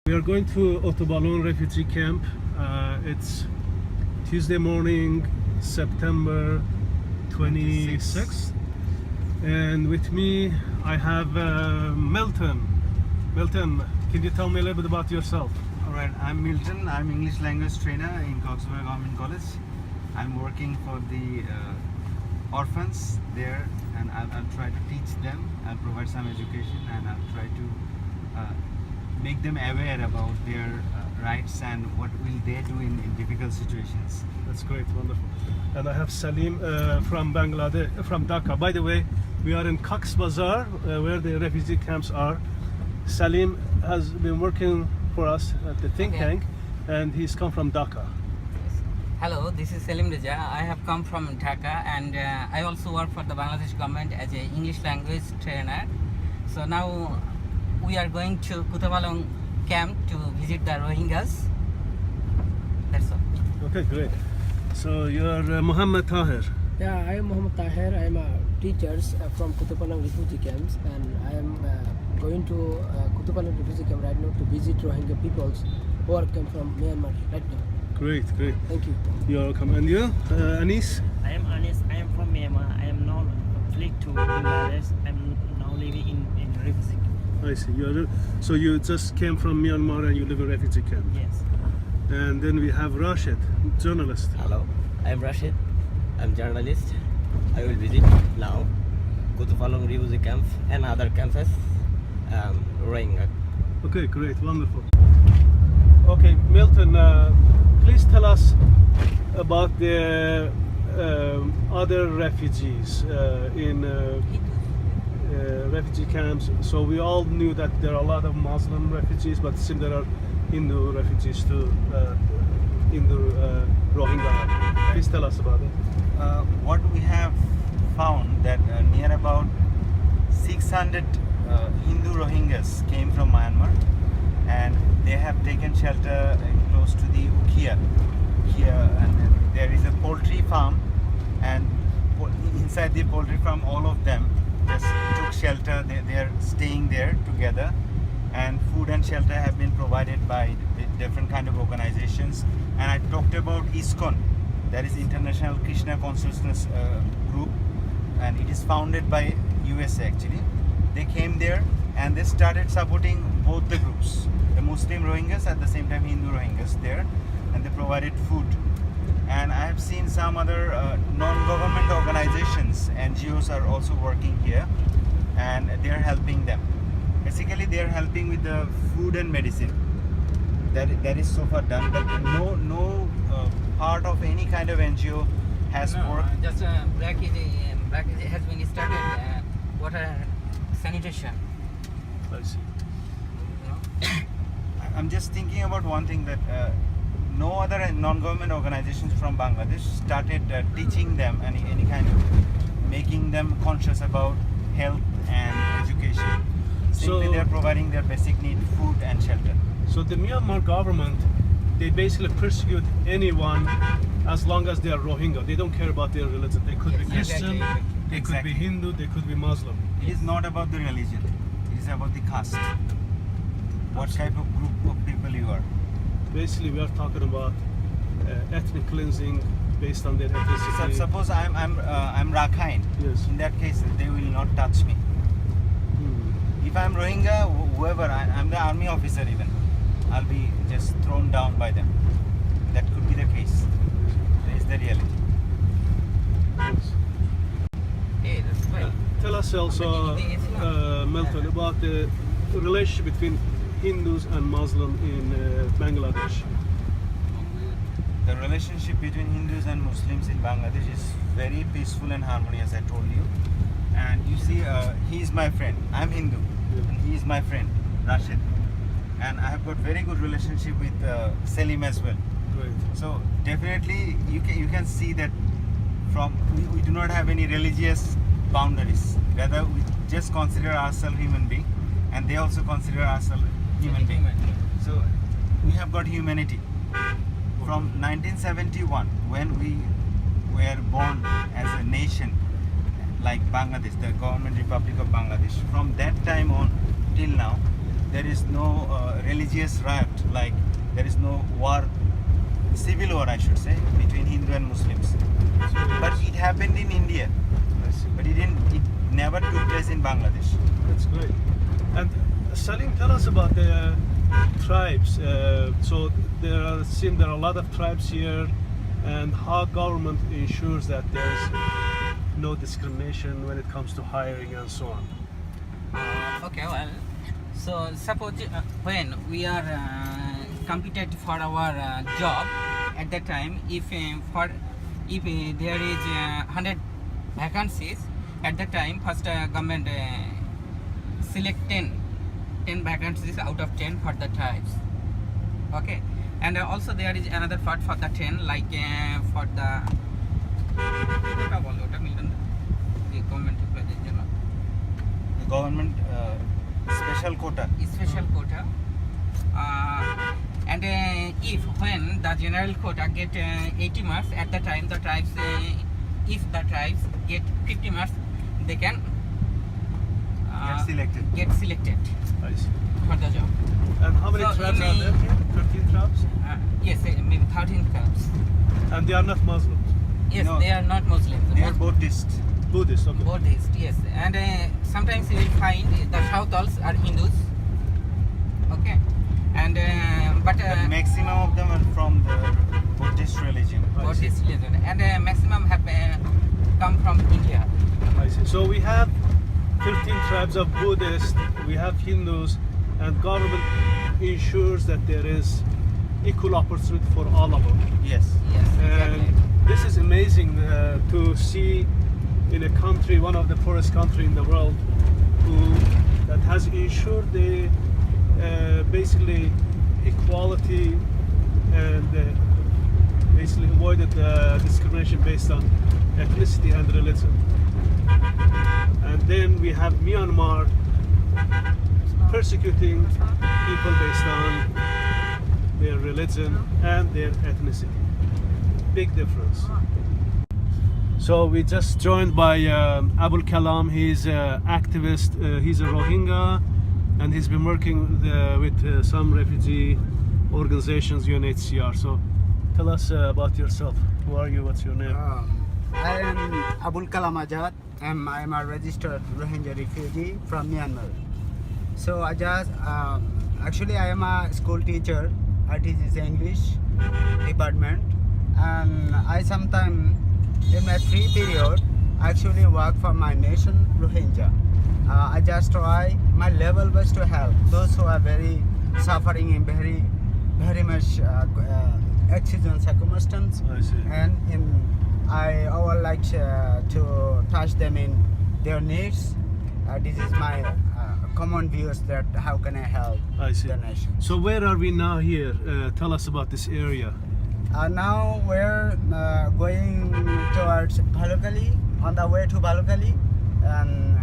We are going to Otobalon refugee camp. It's Tuesday morning, September 26th. And with me, I have Milton. Milton, can you tell me a little bit about yourself? Alright, I'm Milton. I'm English language trainer in Coxswater Government College. I'm working for the orphans there, and I'll try to teach them. I'll provide some education, and I'll try to make them aware about their rights and what will they do in difficult situations. That's great, wonderful. And I have Salim from Bangladesh, from Dhaka. By the way, we are in Cox's Bazar, where the refugee camps are. Salim has been working for us at the think tank, and he's come from Dhaka. Hello, this is Salim Raja. I have come from Dhaka, and I also work for the Bangladesh government as an English language trainer. So now we are going to Kutabalong camp to visit the Rohingyas. That's all. Okay, great. So you're Muhammad Tahir. Yeah, I am Muhammad Tahir. I am a teacher from Kutabalong refugee camps, and I am going to Kutabalong refugee camp right now to visit Rohingya peoples who are come from Myanmar right now. Great, great. Thank you. You're welcome. And you, Anis? I am Anis. I am from Myanmar. I am now fleet to Bangladesh. I am now living in refugee camp. I see. So you just came from Myanmar and you live in refugee camp. Yes. And then we have Rashid, journalist. Hello, I'm Rashid. I'm journalist. I will visit now Kutupalong refugee camp and other camps, Rohingya. Okay, great, wonderful. Okay, Milton, please tell us about the other refugees in refugee camps. So we all knew that there are a lot of Muslim refugees, but still there are Hindu refugees too, Hindu Rohingya. Please tell us about it. What we have found that near about 600 Hindu Rohingyas came from Myanmar, and they have taken shelter close to the Ukhia. And there is a poultry farm, and inside the poultry farm, all of them just took shelter. They are staying there together, and food and shelter have been provided by different kind of organizations. And I talked about ISKCON, that is International Krishna Consciousness Group, and it is founded by USA actually. They came there and they started supporting both the groups, the Muslim Rohingyas at the same time Hindu Rohingyas there, and they provided food. And I have seen some other non-government organizations, NGOs are also working here, and they are helping them. Basically, they are helping with the food and medicine. That is so far done, but no part of any kind of NGO has worked. Just black has been started water sanitation. I see. I'm just thinking about one thing, that no other non-government organizations from Bangladesh started teaching them any kind of making them conscious about health and education. Simply, they are providing their basic need, food and shelter. So the Myanmar government, they basically persecute anyone as long as they are Rohingya. They don't care about their religion. They could be Christian, they could be Hindu, they could be Muslim. It is not about the religion. It is about the caste. What type of group of people you are. Basically, we are talking about ethnic cleansing based on their ethnicity. Suppose I'm Rakhine. Yes. In that case, they will not touch me. If I'm Rohingya, whoever, I'm the army officer even, I'll be just thrown down by them. That could be the case. That is the reality. Yes. Hey, that's fine. Tell us also, Milton, about the relationship between Hindus and Muslim in Bangladesh. The relationship between Hindus and Muslims in Bangladesh is very peaceful and harmonious, I told you. And you see, he is my friend. I'm Hindu, and he is my friend, Rashid. And I have got very good relationship with Selim as well. Great. So definitely, you can see that we do not have any religious boundaries. Rather, we just consider ourselves human being, and they also consider ourselves human being. So we have got humanity. From 1971, when we were born as a nation, like Bangladesh, the Government Republic of Bangladesh, from that time on till now, there is no religious riot, like there is no war, civil war I should say, between Hindu and Muslims. But it happened in India, I see. but it never took place in Bangladesh. That's great. And Salim, tell us about the tribes. So there are a lot of tribes here, and how government ensures that there's no discrimination when it comes to hiring and so on. Okay, well, so suppose when we are competed for our job, at that time, if there is 100 vacancies, at that time first government select 10 vacancies out of 10 for the tribes. Okay, and also there is another part for the 10, like for the government The government special quota. special quota. And if when the general quota get 80 marks, at the time the tribes, if the tribes get 50 marks, they can Get selected. I see. for the job. And how many So tribes in are there here? 13 tribes? Yes, maybe 13 tribes. And they are not Muslims. Yes, No. they are not Muslims. They are Buddhist. Buddhist, okay. Buddhist, yes. And sometimes you will find the Sautals are Hindus. Okay. And but But maximum of them are from the Buddhist religion. Buddhist religion, and maximum have come from India. I see. So we have 15 tribes of Buddhists, we have Hindus, and government ensures that there is equal opportunity for all of them. Yes. Yes, And exactly. this is amazing to see in a country, one of the poorest country in the world, that has ensured the basically equality and basically avoided discrimination based on ethnicity and religion. And then we have Myanmar persecuting people based on their religion and their ethnicity. Big difference. So we just joined by Abul Kalam. He's an activist. He's a Rohingya, and he's been working with some refugee organizations, UNHCR. So tell us about yourself. Who are you? What's your name? I am Abul Kalam Azad, and I am a registered Rohingya refugee from Myanmar. So Azad, actually I am a school teacher. I teach English department, and I sometimes in my free period actually work for my nation Rohingya. I just try my level best to help those who are very suffering in very much exigent circumstances, I see. and I would like to touch them in their needs. This is my common views that how can I help I see. the nation. So where are we now here? Tell us about this area. Now we're going towards Balokali, on the way to Balokali, and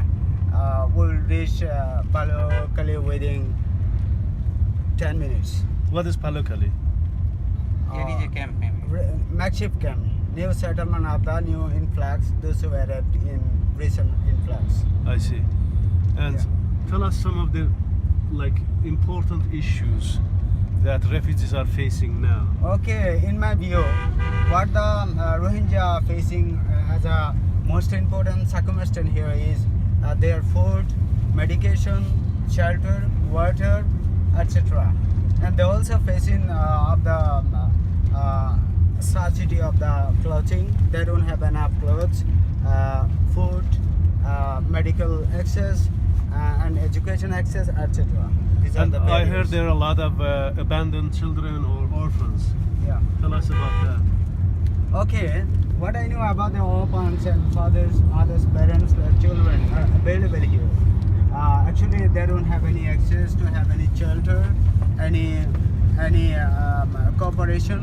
we'll reach Balokali within 10 minutes. What is Palokali? There is a camp, maybe. Makeshift camp, new settlement of the new influx, those who arrived in recent influx. I see. And Yeah. tell us some of the important issues that refugees are facing now. Okay, in my view, what the Rohingya are facing as a most important circumstance here is their food, medication, shelter, water, etc. And they also facing of the scarcity of the clothing. They don't have enough clothes, food, medical access, and education access, etc. These are And the I heard barriers. there are a lot of abandoned children or orphans. Yeah. Tell us about that. Okay, what I know about the orphans and fathers, mothers, parents, children are available here. Actually, they don't have any access to have any shelter, any cooperation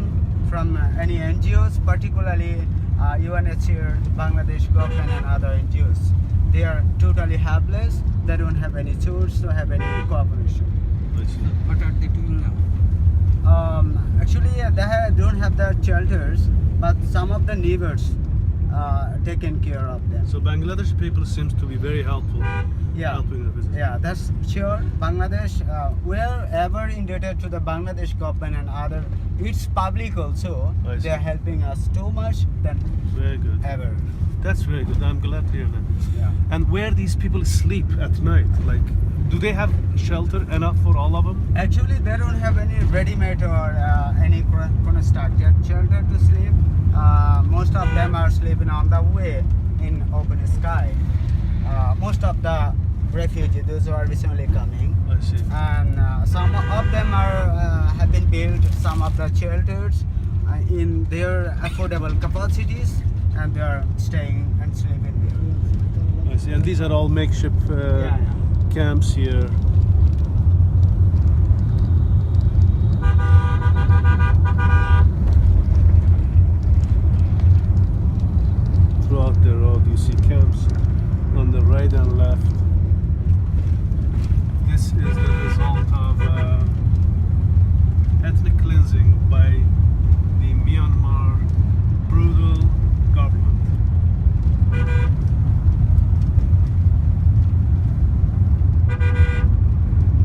from any NGOs, particularly UNHCR, Bangladesh government, and other NGOs. They are totally helpless. They don't have any tools to have any cooperation. I see. What are they doing now? Actually, they don't have the shelters, but some of the neighbors, taken care of them. So Bangladesh people seems to be very helpful. Yeah. Helping the visitors. Yeah, that's sure. Bangladesh, we're ever indebted to the Bangladesh government and other, its public also. I see. They're helping us too much than Very good. ever. That's very good. I'm glad to hear that. Yeah. And where these people sleep at night, like, do they have shelter enough for all of them? Actually, they don't have any ready-made or any constructed shelter to sleep. Most of them are sleeping on the way in open sky. Most of the refugees, those who are recently coming, I see. and some of them are have been built some of the shelters in their affordable capacities, and they are staying and sleeping there. I see. And these are all makeshift Yeah, yeah. camps here.